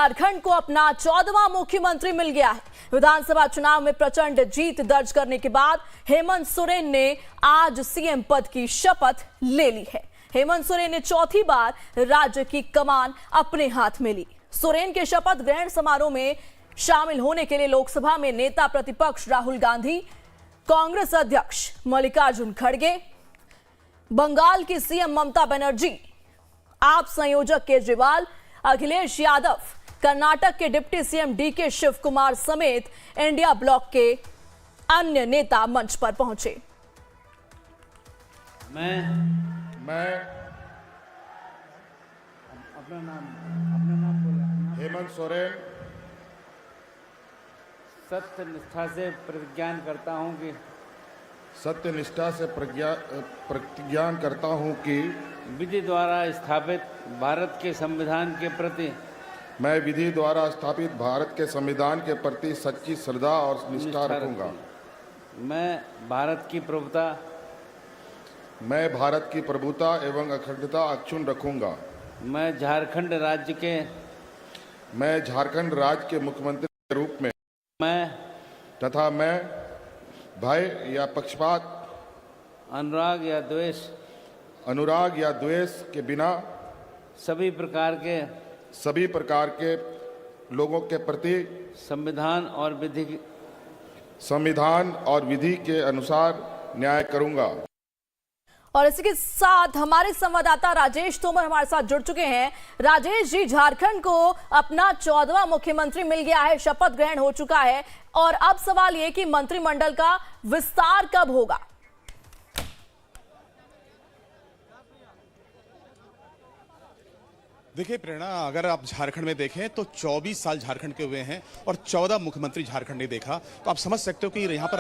झारखंड को अपना 14वां मुख्यमंत्री मिल गया है। विधानसभा चुनाव में प्रचंड जीत दर्ज करने के बाद हेमंत सोरेन ने आज सीएम पद की शपथ ले ली है। हेमंत सोरेन ने चौथी बार राज्य की कमान अपने हाथ में ली। सोरेन के शपथ ग्रहण समारोह में शामिल होने के लिए लोकसभा में नेता प्रतिपक्ष राहुल गांधी, कांग्रेस अध्यक्ष मल्लिकार्जुन खड़गे, बंगाल की सीएम ममता बनर्जी, आप संयोजक केजरीवाल, अखिलेश यादव, कर्नाटक के deputy CM D K Shiv Kumar समेत इंडिया ब्लॉक के अन्य नेता मंच पर पहुंचे। मैं अपना नाम बोला। हेमंत सोरेन सत्य निष्ठा से प्रतिज्ञान करता हूं कि सत्यनिष्ठा से प्रतिज्ञान करता हूं कि विधि द्वारा स्थापित भारत के संविधान के प्रति मैं विधि द्वारा स्थापित भारत के संविधान के प्रति सच्ची श्रद्धा और निष्ठा रखूंगा। मैं भारत की प्रभुता एवं अखंडता अक्षुण्ण रखूंगा। मैं झारखंड राज्य के मुख्यमंत्री के रूप में तथा मैं भय या पक्षपात, अनुराग या द्वेष के बिना सभी प्रकार के लोगों के प्रति संविधान और विधि के अनुसार न्याय करूंगा। और इसी के साथ हमारे संवाददाता राजेश तोमर हमारे साथ जुड़ चुके हैं। राजेश जी, झारखंड को अपना 14वां मुख्यमंत्री मिल गया है, शपथ ग्रहण हो चुका है और अब सवाल यह कि मंत्रिमंडल का विस्तार कब होगा? देखिए प्रेरणा, अगर आप झारखंड में देखें तो 24 साल झारखंड के हुए हैं और 14 मुख्यमंत्री झारखंड ने देखा, तो आप समझ सकते हो कि यहाँ पर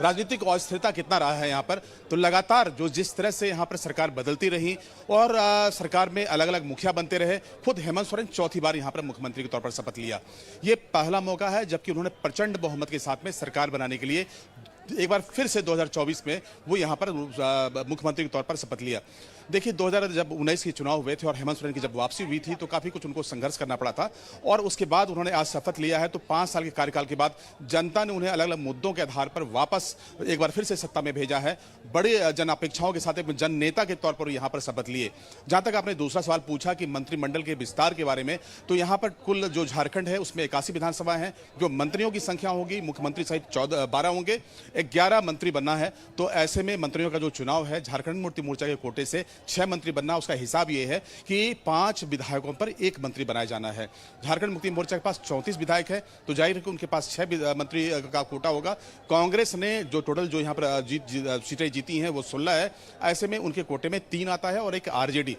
राजनीतिक अस्थिरता कितना रहा है। यहाँ पर तो लगातार जिस तरह से यहाँ पर सरकार बदलती रही और सरकार में अलग अलग मुखिया बनते रहे। खुद हेमंत सोरेन चौथी बार यहाँ पर मुख्यमंत्री के तौर पर शपथ लिया। ये पहला मौका है जबकि उन्होंने प्रचंड बहुमत के साथ में सरकार बनाने के लिए एक बार फिर से 2024 में वो यहाँ पर मुख्यमंत्री के तौर पर शपथ लिया। देखिए 2019 के चुनाव हुए थे और हेमंत सोरेन की जब वापसी हुई थी तो काफ़ी कुछ उनको संघर्ष करना पड़ा था और उसके बाद उन्होंने आज शपथ लिया है। तो 5 साल के कार्यकाल के बाद जनता ने उन्हें अलग अलग मुद्दों के आधार पर वापस एक बार फिर से सत्ता में भेजा है। बड़े जन अपेक्षाओं के साथ एक जन नेता के तौर पर यहाँ पर शपथ लिए। जहाँ तक आपने दूसरा सवाल पूछा कि मंत्रिमंडल के विस्तार के बारे में, तो यहाँ पर कुल जो झारखंड है उसमें 81 विधानसभा है। जो मंत्रियों की संख्या होगी, मुख्यमंत्री सहित 12 होंगे, 11 मंत्री बनना है। तो ऐसे में मंत्रियों का जो चुनाव है, झारखंड मुक्ति मोर्चा के कोटे से 6 मंत्री बनना, उसका हिसाब यह है कि 5 विधायकों पर 1 मंत्री बनाया जाना है। झारखंड मुक्ति मोर्चा के पास 34 विधायक है तो जाहिर है कि उनके पास 6 मंत्री का कोटा होगा। कांग्रेस ने जो टोटल यहाँ पर सीटें जीती हैं वो 16 है। ऐसे में उनके कोटे में 3 आता है और एक आरजेडी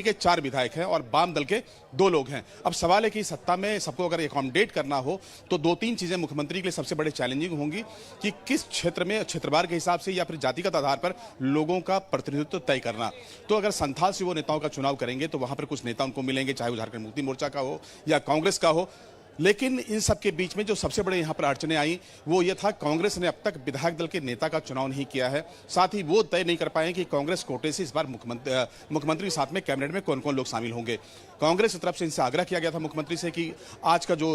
के 4 विधायक हैं और वाम दल के 2 लोग हैं। अब सवाल है कि सत्ता में सबको अगर एकोमोडेट करना हो तो 2-3 चीजें मुख्यमंत्री के लिए सबसे बड़े चैलेंजिंग होंगी कि किस क्षेत्र में क्षेत्रवार के हिसाब से या फिर जातिगत आधार पर लोगों का प्रतिनिधित्व तय करना। तो अगर संथाल से वो नेताओं का चुनाव करेंगे तो वहां पर कुछ नेता उनको मिलेंगे, चाहे वो झारखंड मुक्ति मोर्चा का हो या कांग्रेस का हो। लेकिन इन सब के बीच में जो सबसे बड़े यहाँ पर अड़चने आई वो ये था, कांग्रेस ने अब तक विधायक दल के नेता का चुनाव नहीं किया है। साथ ही वो तय नहीं कर पाए कि कांग्रेस कोटे से इस बार मुख्यमंत्री के साथ में कैबिनेट में कौन कौन लोग शामिल होंगे। कांग्रेस की तरफ से इनसे आग्रह किया गया था मुख्यमंत्री से कि आज का जो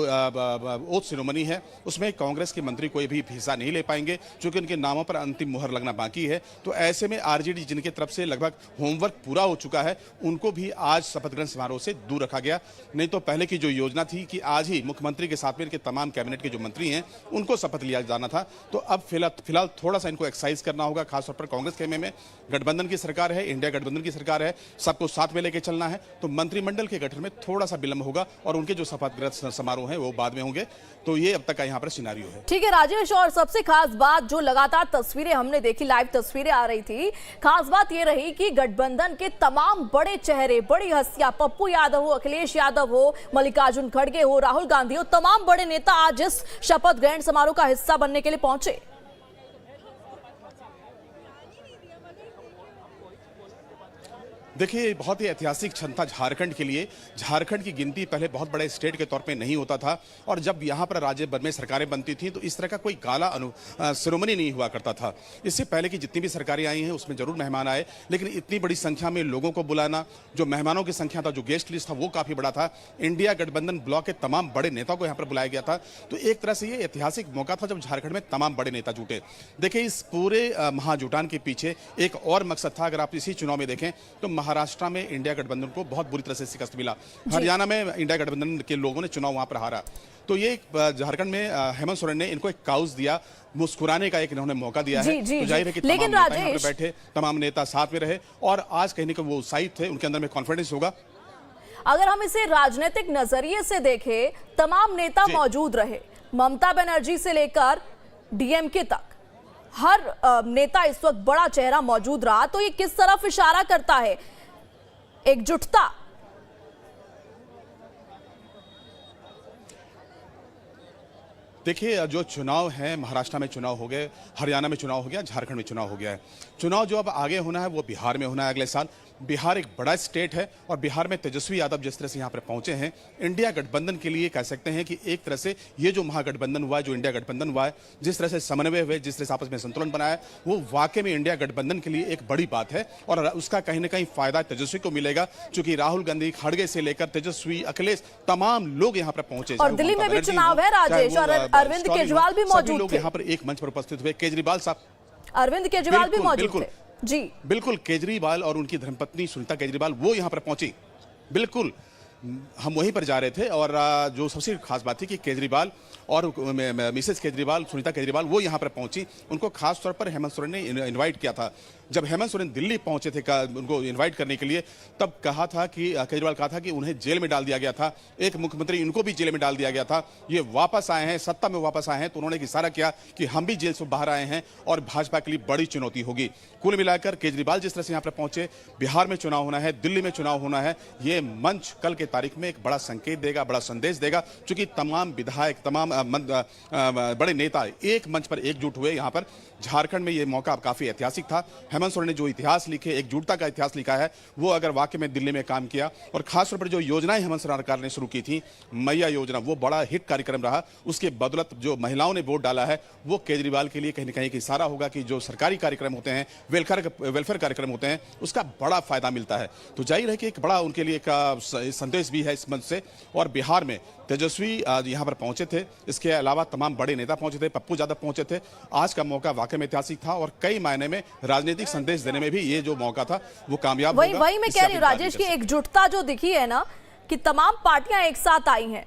ओथ सेरेमनी है उसमें कांग्रेस के मंत्री कोई भी हिस्सा नहीं ले पाएंगे क्योंकि उनके नामों पर अंतिम मुहर लगना बाकी है। तो ऐसे में आरजेडी जिनके तरफ से लगभग होमवर्क पूरा हो चुका है, उनको भी आज शपथ ग्रहण समारोह से दूर रखा गया। नहीं तो पहले की जो योजना थी कि आज ही मुख्यमंत्री के साथ में इनके तमाम कैबिनेट के जो मंत्री हैं उनको शपथ लिया जाना था। तो अब फिलहाल थोड़ा सा इनको एक्सरसाइज करना होगा। खासतौर पर कांग्रेस खेमे में गठबंधन की सरकार है, इंडिया गठबंधन की सरकार है, सबको साथ में लेकर चलना है। तो मंत्रिमंडल के गठन में थोड़ा सा विलंब होगा और उनके जो शपथ ग्रहण समारोह है वो बाद में होंगे। तो ये अब तक का यहाँ पर सिनारियो है। ठीक है राजेश, और सबसे खास बात जो लगातार तस्वीरें हमने देखी, लाइव तस्वीरें आ रही थी, खास बात ये रही कि गठबंधन के तमाम बड़े चेहरे, बड़ी हस्तियां, पप्पू यादव हो, अखिलेश यादव हो, मल्लिकार्जुन खड़गे हो, राहुल गांधी हो, तमाम बड़े नेता आज इस शपथ ग्रहण समारोह का हिस्सा बनने के लिए पहुंचे। देखिए, बहुत ही ऐतिहासिक क्षण था झारखंड के लिए। झारखंड की गिनती पहले बहुत बड़े स्टेट के तौर पे नहीं होता था और जब यहाँ पर राज्य भर में सरकारें बनती थी तो इस तरह का कोई गाला सेरेमनी नहीं हुआ करता था। इससे पहले की जितनी भी सरकारें आई हैं उसमें जरूर मेहमान आए, लेकिन इतनी बड़ी संख्या में लोगों को बुलाना, जो मेहमानों की संख्या था, जो गेस्ट लिस्ट था, वो काफी बड़ा था। इंडिया गठबंधन ब्लॉक के तमाम बड़े नेताओं को यहाँ पर बुलाया गया था। तो एक तरह से ये ऐतिहासिक मौका था जब झारखंड में तमाम बड़े नेता जुटे। देखिए, इस पूरे महाजुटान के पीछे एक और मकसद था। अगर आप इसी चुनाव में देखें तो महाराष्ट्र में इंडिया गठबंधन को बहुत बुरी तरह से शिकस्त मिला। हरियाणा में इंडिया गठबंधन के लोगों ने चुनाव वहां पर हारा। तो ये झारखंड में हेमंत सोरेन ने इनको एक काउज दिया, मुस्कुराने का एक इन्होंने मौका दिया है। तो जाहिर है कि तमाम नेता यहाँ पर बैठे, तमाम नेता साथ में रहे और आज कहने को वो उत्साहित थे, उनके अंदर में कॉन्फिडेंस होगा। अगर हम इसे राजनीतिक नजरिए से देखें, तमाम नेता मौजूद रहे, ममता बनर्जी से लेकर डीएमके तक हर नेता इस वक्त बड़ा चेहरा मौजूद रहा। तो ये किस तरफ इशारा करता है? एकजुटता। देखिए, जो चुनाव है, महाराष्ट्र में चुनाव हो गए, हरियाणा में चुनाव हो गया, झारखंड में चुनाव हो गया है। चुनाव जो अब आगे होना है वो बिहार में होना है अगले साल। बिहार एक बड़ा स्टेट है और बिहार में तेजस्वी यादव जिस तरह से यहाँ पर पहुंचे हैं, इंडिया गठबंधन के लिए कह सकते हैं कि एक तरह से ये जो महागठबंधन हुआ है, जो इंडिया गठबंधन हुआ है, जिस तरह से समन्वय हुए, जिस तरह से आपस में संतुलन बनाया, वो वाकई में इंडिया गठबंधन के लिए एक बड़ी बात है और उसका कहीं ना कहीं फायदा तेजस्वी को मिलेगा, क्योंकि राहुल गांधी, खड़गे से लेकर तेजस्वी, अखिलेश, तमाम लोग यहाँ पर पहुंचे। और दिल्ली में भी चुनाव है राजेश, और अरविंद केजरीवाल भी मौजूद थे। यहाँ पर एक मंच पर उपस्थित हुए। केजरीवाल साहब, अरविंद केजरीवाल भी मौजूद थे। जी बिल्कुल, केजरीवाल और उनकी धर्मपत्नी सुनीता केजरीवाल वो यहाँ पर पहुंची। बिल्कुल, हम वहीं पर जा रहे थे और जो सबसे खास बात थी कि केजरीवाल और मिसेस केजरीवाल, सुनीता केजरीवाल, वो यहाँ पर पहुंची। उनको खास तौर पर हेमंत सोरेन ने इनवाइट किया था। जब हेमंत सोरेन दिल्ली पहुंचे थे उनको इनवाइट करने के लिए, तब कहा था कि केजरीवाल कहा था कि उन्हें जेल में डाल दिया गया था, एक मुख्यमंत्री इनको भी जेल में डाल दिया गया था, ये वापस आए हैं, सत्ता में वापस आए हैं, तो उन्होंने इशारा किया कि हम भी जेल से बाहर आए हैं और भाजपा के लिए बड़ी चुनौती होगी। कुल मिलाकर केजरीवाल जिस तरह से यहाँ पर पहुंचे, बिहार में चुनाव होना है, दिल्ली में चुनाव होना है, ये मंच कल के तारीख में एक बड़ा संकेत देगा, बड़ा संदेश देगा, क्योंकि तमाम विधायक, तमाम बड़े नेता एक मंच पर एकजुट हुए। यहाँ पर झारखंड में ये मौका काफी ऐतिहासिक था। हेमंत सोरेन ने जो इतिहास लिखे, एकजुटता का इतिहास लिखा है, वो अगर वाकई में दिल्ली में काम किया और खासतौर पर जो योजनाएं हेमंत सरकार ने शुरू की थी, मैया योजना, वो बड़ा हिट कार्यक्रम रहा। उसके बदौलत जो महिलाओं ने वोट डाला है, वो केजरीवाल के लिए कहीं ना कहीं एक इशारा होगा कि जो सरकारी कार्यक्रम होते हैं, वेलफेयर कार्यक्रम होते हैं, उसका बड़ा फायदा मिलता है। तो जाहिर है कि एक बड़ा उनके लिए एक संदेश भी है इस मंच से। और बिहार में तेजस्वी यहाँ पर पहुंचे थे, इसके अलावा तमाम बड़े नेता पहुंचे थे, पप्पू यादव पहुंचे थे। आज का मौका वाकई में ऐतिहासिक था और कई मायने में राजनीतिक संदेश देने में भी ये जो मौका था वो कामयाब होगा। वही मैं कह रही हूँ राजेश की एकजुटता जो दिखी है ना, कि तमाम पार्टियां एक साथ आई हैं,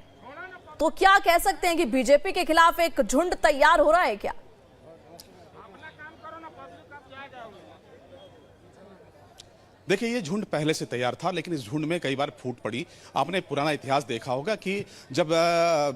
तो क्या कह सकते हैं कि बीजेपी के खिलाफ एक झुंड तैयार हो रहा है क्या? देखिए, ये झुंड पहले से तैयार था, लेकिन इस झुंड में कई बार फूट पड़ी। आपने पुराना इतिहास देखा होगा कि जब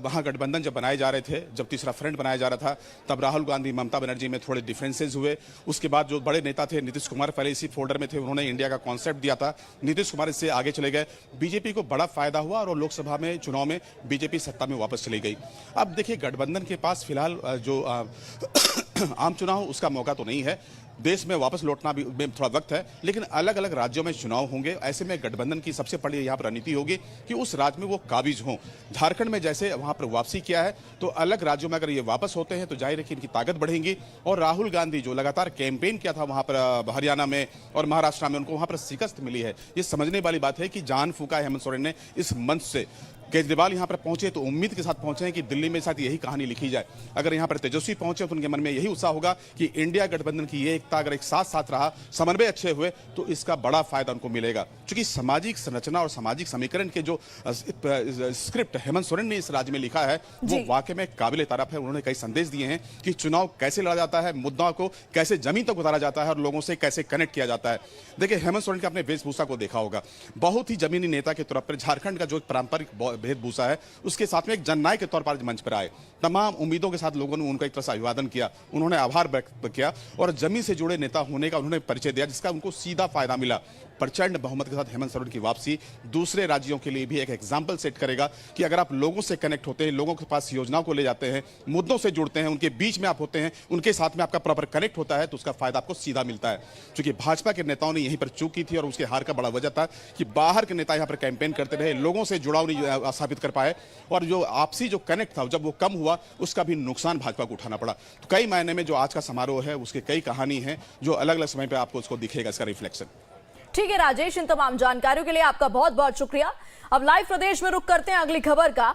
महागठबंधन जब बनाए जा रहे थे, जब तीसरा फ्रंट बनाया जा रहा था, तब राहुल गांधी, ममता बनर्जी में थोड़े डिफरेंसेस हुए। उसके बाद जो बड़े नेता थे, नीतीश कुमार पहले इसी फोल्डर में थे, उन्होंने इंडिया का कॉन्सेप्ट दिया था। नीतीश कुमार इससे आगे चले गए, बीजेपी को बड़ा फायदा हुआ और लोकसभा में चुनाव में बीजेपी सत्ता में वापस चली गई। अब देखिए, गठबंधन के पास फिलहाल जो आम चुनाव उसका मौका तो नहीं है, देश में वापस लौटना भी में थोड़ा वक्त है, लेकिन अलग अलग राज्यों में चुनाव होंगे। ऐसे में गठबंधन की सबसे बड़ी यहाँ पर रणनीति होगी कि उस राज्य में वो काबिज हों। झारखंड में जैसे वहाँ पर वापसी किया है, तो अलग राज्यों में अगर ये वापस होते हैं तो जाहिर है कि इनकी ताकत बढ़ेगी। और राहुल गांधी जो लगातार कैंपेन किया था वहाँ पर हरियाणा में और महाराष्ट्र में, उनको वहाँ पर शिकस्त मिली है। ये समझने वाली बात है कि जान फूका हेमंत सोरेन ने इस मंच से। केजरीवाल यहाँ पर पहुंचे तो उम्मीद के साथ पहुंचे हैं कि दिल्ली में साथ यही कहानी लिखी जाए। अगर यहाँ पर तेजस्वी पहुंचे तो उनके मन में यही उत्साह होगा कि इंडिया गठबंधन की ये एकता अगर एक साथ साथ रहा, समन्वय अच्छे हुए, तो इसका बड़ा फायदा उनको मिलेगा। क्योंकि सामाजिक संरचना और सामाजिक समीकरण के जो स्क्रिप्ट हेमंत सोरेन ने इस राज्य में लिखा है, वो वाकई में काबिल तारीफ है। उन्होंने कई संदेश दिए हैं कि चुनाव कैसे लड़ा जाता है, मुद्दाओं को कैसे जमीन तक उतारा जाता है और लोगों से कैसे कनेक्ट किया जाता है। देखिए, हेमंत सोरेन के अपने वेशभूषा को देखा होगा, बहुत ही जमीनी नेता के तौर पर झारखंड का जो पारंपरिक वेशभूषा है, उसके साथ में एक जननायक के तौर पर मंच पर आए। तमाम उम्मीदों के साथ लोगों ने उनका एक तरह से अभिवादन किया, उन्होंने आभार व्यक्त किया और जमीन से जुड़े नेता होने का उन्होंने परिचय दिया, जिसका उनको सीधा फायदा मिला। प्रचंड बहुमत के साथ हेमंत सोरेन की वापसी दूसरे राज्यों के लिए भी एक एग्जाम्पल सेट करेगा कि अगर आप लोगों से कनेक्ट होते हैं, लोगों के पास योजनाओं को ले जाते हैं, मुद्दों से जुड़ते हैं, उनके बीच में आप होते हैं, उनके साथ में आपका प्रॉपर कनेक्ट होता है, तो उसका फायदा आपको सीधा मिलता है। क्योंकि भाजपा के नेताओं ने यहीं पर चूक की थी और उसके हार का बड़ा वजह था कि बाहर के नेता यहां पर कैंपेन करते रहे, लोगों से जुड़ाव नहीं स्थापित कर पाए और जो आपसी जो कनेक्ट था जब वो कम हुआ, उसका भी नुकसान भाजपा को उठाना पड़ा। तो कई मायने में जो आज का समारोह है उसके कई कहानी है जो अलग अलग समय पर आपको उसको दिखेगा, इसका रिफ्लेक्शन। ठीक है राजेश, इन तमाम जानकारियों के लिए आपका बहुत बहुत शुक्रिया। अब लाइव प्रदेश में रुख करते हैं अगली खबर का।